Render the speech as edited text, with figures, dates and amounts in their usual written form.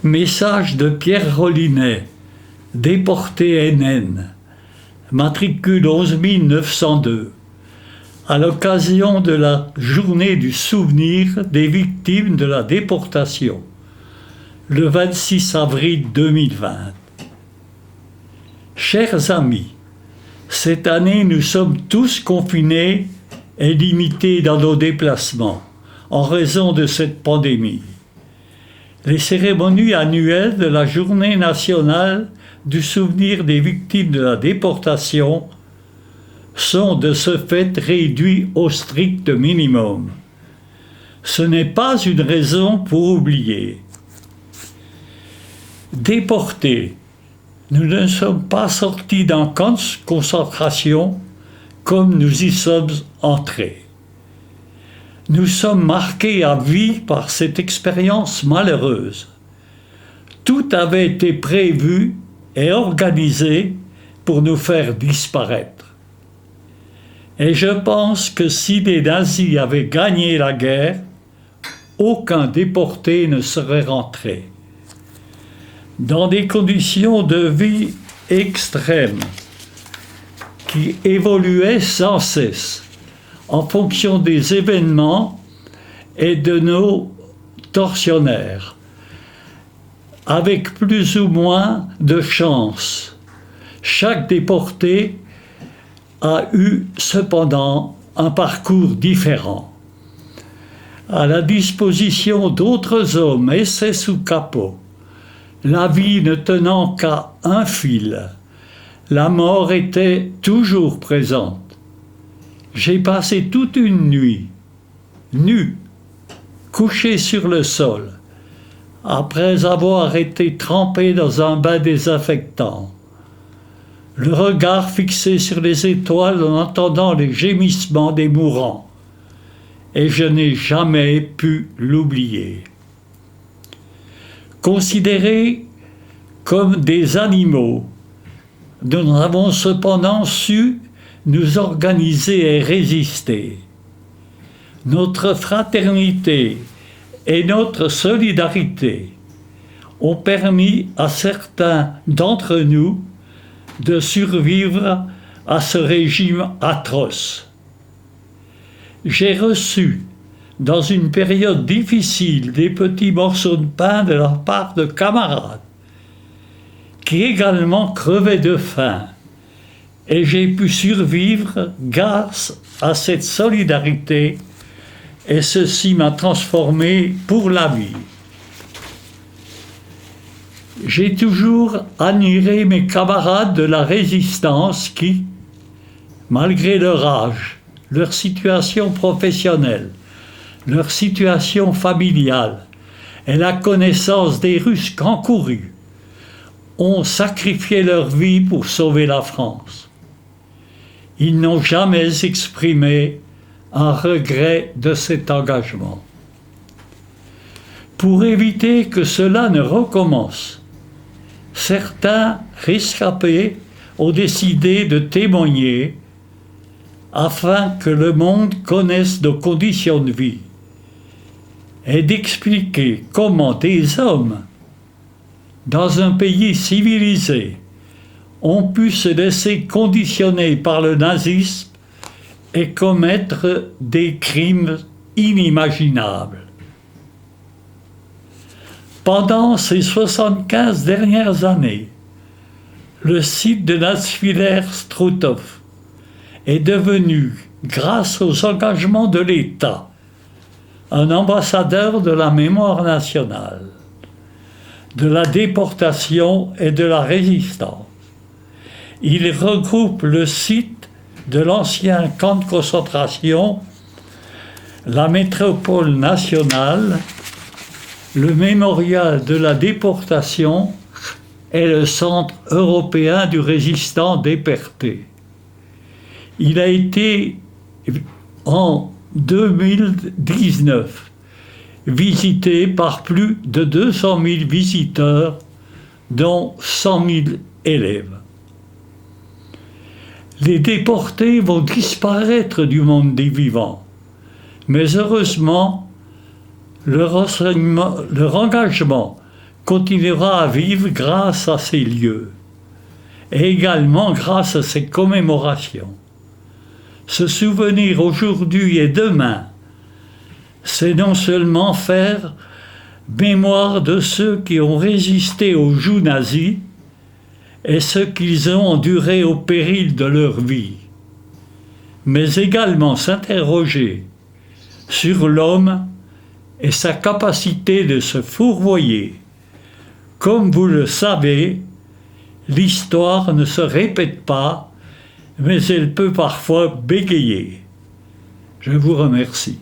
Message de Pierre Rollinet, déporté NN, matricule 11 902, à l'occasion de la journée du souvenir des victimes de la déportation, le 26 avril 2020. Chers amis, cette année nous sommes tous confinés et limités dans nos déplacements en raison de cette pandémie. Les cérémonies annuelles de la Journée nationale du souvenir des victimes de la déportation sont de ce fait réduites au strict minimum. Ce n'est pas une raison pour oublier. Déportés, nous ne sommes pas sortis d'un camp de concentration comme nous y sommes entrés. Nous sommes marqués à vie par cette expérience malheureuse. Tout avait été prévu et organisé pour nous faire disparaître. Et je pense que si les nazis avaient gagné la guerre, aucun déporté ne serait rentré. Dans des conditions de vie extrêmes qui évoluaient sans cesse en fonction des événements et de nos tortionnaires, avec plus ou moins de chance. Chaque déporté a eu cependant un parcours différent. À la disposition d'autres hommes essais sous capot, la vie ne tenant qu'à un fil, la mort était toujours présente. J'ai passé toute une nuit, nu, couché sur le sol, après avoir été trempé dans un bain désinfectant, le regard fixé sur les étoiles en entendant les gémissements des mourants, et je n'ai jamais pu l'oublier. Considérés comme des animaux, nous avons cependant su nous organiser et résister. Notre fraternité et notre solidarité ont permis à certains d'entre nous de survivre à ce régime atroce. J'ai reçu, dans une période difficile, des petits morceaux de pain de la part de camarades qui également crevaient de faim. Et j'ai pu survivre grâce à cette solidarité, et ceci m'a transformé pour la vie. J'ai toujours admiré mes camarades de la résistance qui, malgré leur âge, leur situation professionnelle, leur situation familiale et la connaissance des risques encourus, ont sacrifié leur vie pour sauver la France. Ils n'ont jamais exprimé un regret de cet engagement. Pour éviter que cela ne recommence, certains rescapés ont décidé de témoigner afin que le monde connaisse nos conditions de vie et d'expliquer comment des hommes, dans un pays civilisé, ont pu se laisser conditionner par le nazisme et commettre des crimes inimaginables. Pendant ces 75 dernières années, le site de Nasswiller-Struthof est devenu, grâce aux engagements de l'État, un ambassadeur de la mémoire nationale, de la déportation et de la résistance. Il regroupe le site de l'ancien camp de concentration, la métropole nationale, le mémorial de la déportation et le Centre européen du résistant déporté. Il a été, en 2019, visité par plus de 200 000 visiteurs, dont 100 000 élèves. Les déportés vont disparaître du monde des vivants, mais heureusement, leur engagement continuera à vivre grâce à ces lieux et également grâce à ces commémorations. Se souvenir aujourd'hui et demain, c'est non seulement faire mémoire de ceux qui ont résisté au joug nazi et ce qu'ils ont enduré au péril de leur vie, mais également s'interroger sur l'homme et sa capacité de se fourvoyer. Comme vous le savez, l'histoire ne se répète pas, mais elle peut parfois bégayer. Je vous remercie.